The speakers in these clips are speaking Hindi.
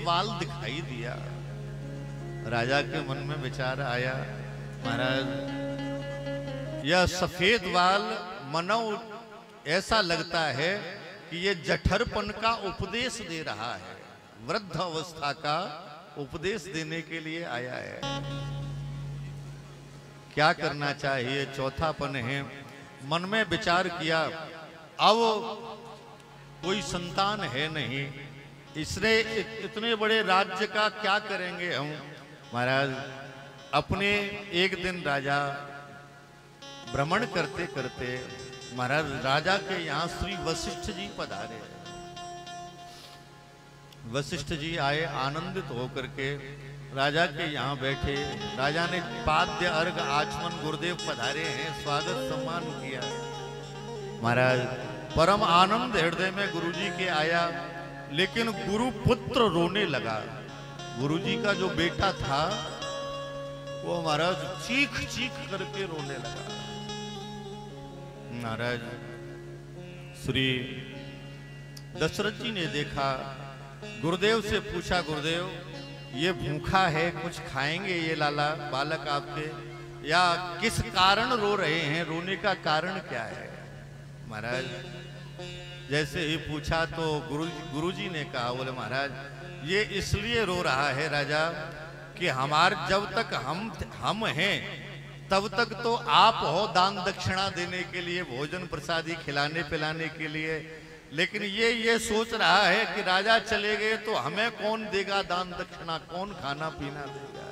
वाल दिखाई दिया। राजा के मन में विचार आया, महाराज यह सफेद वाल मानो ऐसा लगता है कि ये जठरपन का उपदेश दे रहा है, वृद्ध अवस्था का उपदेश देने के लिए आया है। क्या करना चाहिए, चौथापन है। मन में विचार किया, अब कोई संतान है नहीं, इसने इतने बड़े राज्य का क्या करेंगे हम। महाराज अपने एक दिन राजा भ्रमण करते करते महाराज राजा के यहाँ श्री वशिष्ठ जी पधारे। वशिष्ठ जी आए, आनंदित होकर के राजा के यहाँ बैठे। राजा ने पाद्य अर्घ आचमन, गुरुदेव पधारे हैं, स्वागत सम्मान किया। महाराज परम आनंद हृदय में गुरुजी के आया, लेकिन गुरु पुत्र रोने लगा। गुरुजी का जो बेटा था वो महाराज चीख चीख करके रोने लगा। महाराज श्री दशरथ जी ने देखा, गुरुदेव से पूछा, गुरुदेव ये भूखा है, कुछ खाएंगे ये लाला बालक आपके, या किस कारण रो रहे हैं, रोने का कारण क्या है। महाराज जैसे ही पूछा तो गुरुजी ने कहा, बोले महाराज ये इसलिए रो रहा है राजा कि जब तक हम हैं तब तक तो आप हो दान दक्षिणा देने के लिए, भोजन प्रसादी खिलाने पिलाने के लिए, लेकिन ये सोच रहा है कि राजा चले गए तो हमें कौन देगा दान दक्षिणा, कौन खाना पीना देगा।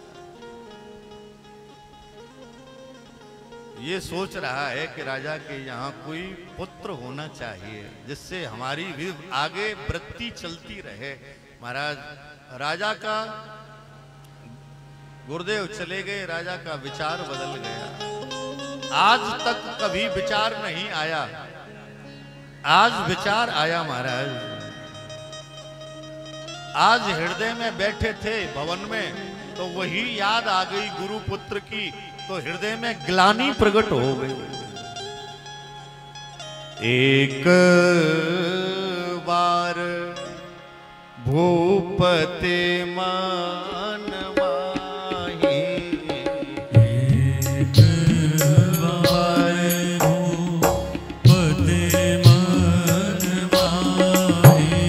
ये सोच रहा है कि राजा के यहाँ कोई पुत्र होना चाहिए जिससे हमारी भी आगे वृत्ति चलती रहे। महाराज राजा का, गुरुदेव चले गए, राजा का विचार बदल गया। आज तक कभी विचार नहीं आया, आज विचार आया। महाराज आज हृदय में बैठे थे भवन में तो वही याद आ गई गुरु पुत्र की, तो हृदय में ग्लानि प्रकट हो गई। एक बार भूपते मान माही, एक बार भूपते मान माही,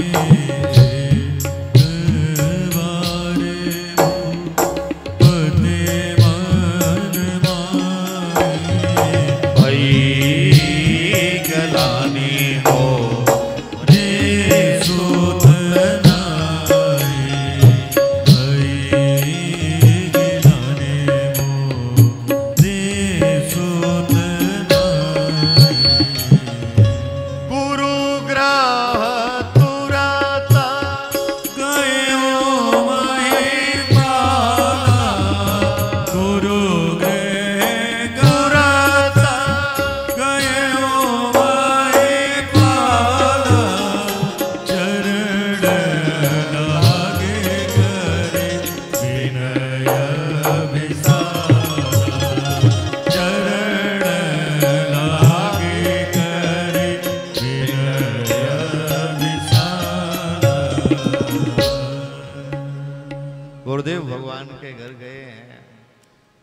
एक बार भूपते मान माही, भई गलानी हो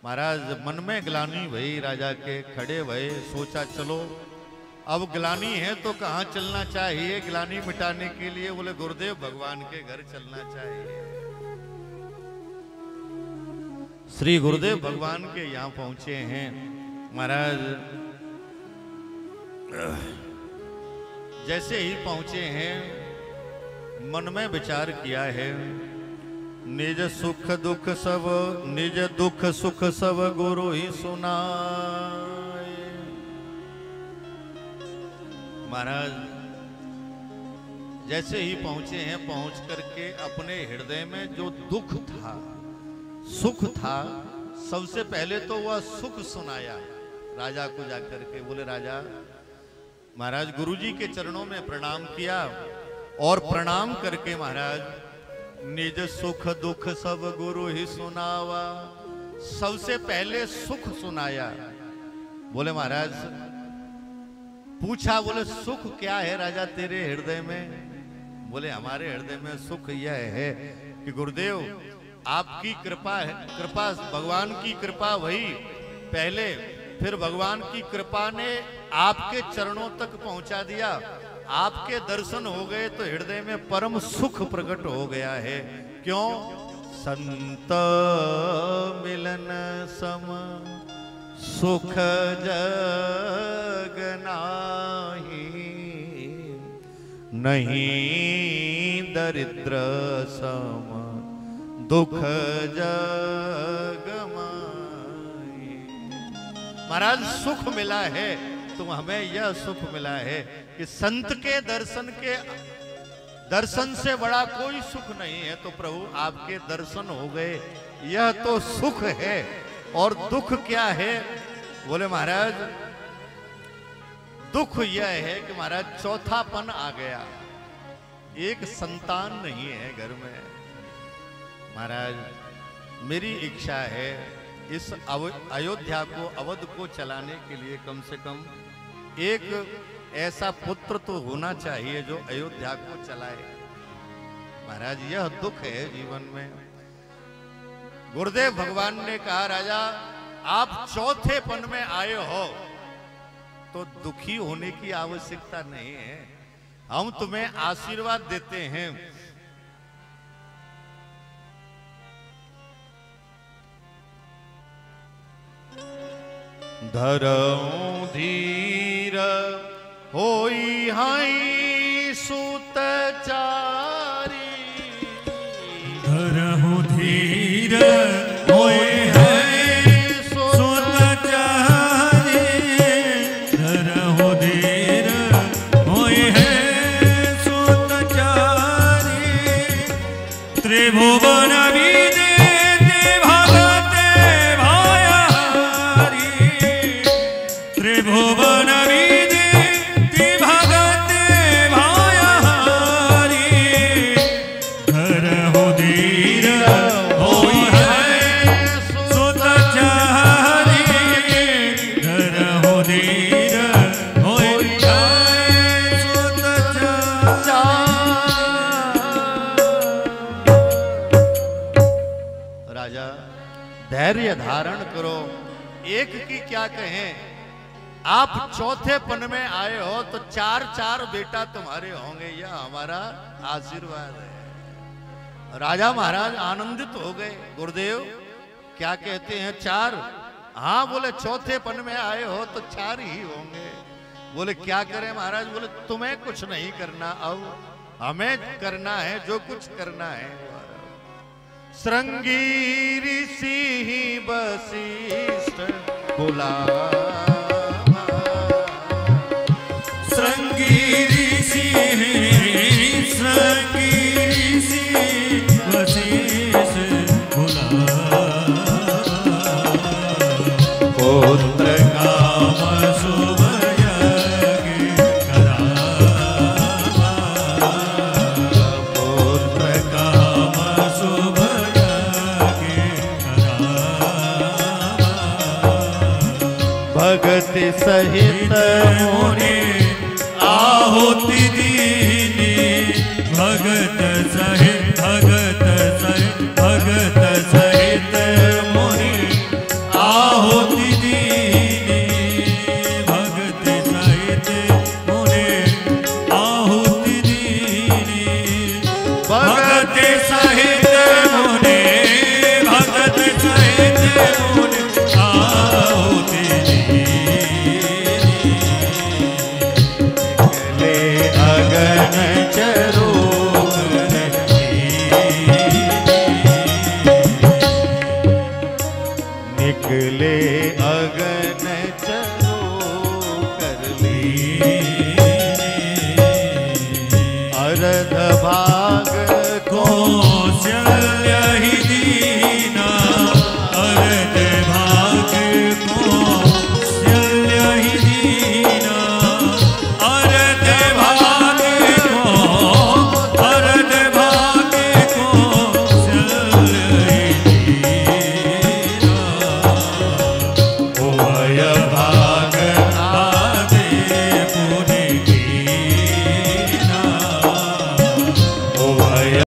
महाराज। मन में ग्लानि भई राजा के, खड़े भये, सोचा चलो अब ग्लानि है तो कहाँ चलना चाहिए ग्लानि मिटाने के लिए। बोले गुरुदेव भगवान के घर चलना चाहिए। श्री गुरुदेव भगवान के यहाँ पहुंचे हैं महाराज। जैसे ही पहुंचे हैं मन में विचार किया है, निज सुख दुख सब, निज दुख सुख सब गुरु ही सुनाए। महाराज जैसे ही पहुंचे हैं, पहुंच करके अपने हृदय में जो दुख था, सुख था, सबसे पहले तो वह सुख सुनाया राजा को जाकर के। बोले राजा, महाराज गुरुजी के चरणों में प्रणाम किया और प्रणाम करके महाराज निज सुख दुख सब गुरु ही सुनावा, सबसे पहले सुख सुनाया। बोले महाराज, पूछा, बोले सुख क्या है राजा तेरे हृदय में। बोले हमारे हृदय में सुख यह है कि गुरुदेव आपकी कृपा है, कृपा भगवान की कृपा वही पहले, फिर भगवान की कृपा ने आपके चरणों तक पहुंचा दिया। आपके दर्शन हो गए तो हृदय में परम सुख प्रकट हो गया है। क्यों? संत मिलन सम सुख जग नाही, नहीं दरिद्र सम दुख जग माही। महाराज सुख मिला है तो हमें यह सुख मिला है कि संत के दर्शन से बड़ा कोई सुख नहीं है। तो प्रभु आपके दर्शन हो गए, यह तो सुख है। और दुख क्या है? बोले महाराज दुख यह है कि महाराज चौथापन आ गया, एक संतान नहीं है घर में। महाराज मेरी इच्छा है इस अयोध्या को, अवध को चलाने के लिए कम से कम एक ऐसा पुत्र तो होना चाहिए जो अयोध्या को चलाए। महाराज यह दुख है जीवन में। गुरुदेव भगवान ने कहा राजा आप चौथेपन में आए हो तो दुखी होने की आवश्यकता नहीं है, हम तुम्हें आशीर्वाद देते हैं। धरऊं धीर होई हाई सुत चारी, धरऊं धीर होई हाई सुत चारी, धरऊं धीर होई हाई सुत चारी, त्रिभुवन त्रिभुवन विदिति भगत भायारी, धरऊं धीर होई हाई सुत चारी, धरऊं धीर होई हाई सुत चारी। राजा धैर्य धारण करो, एक की क्या कहें, आप चौथेपन में आए हो तो 4 बेटा तुम्हारे होंगे, यह हमारा आशीर्वाद है। राजा महाराज आनंदित हो गए। गुरुदेव क्या कहते हैं 4? हाँ बोले चौथेपन में आए हो तो 4 ही होंगे। बोले क्या करें महाराज? बोले तुम्हें कुछ नहीं करना, अब हमें करना है जो कुछ करना है। श्रृंगी ऋषि वशिष्ठ बोला, श्रृंगी ऋषि वशिष्ठ बोला, पुत्र काम शुभ यज्ञ करावा, पुत्र काम शुभ यज्ञ करावा, भगति सहित मोरे आहुति दीनी, भगत सहित भगत सहित भगत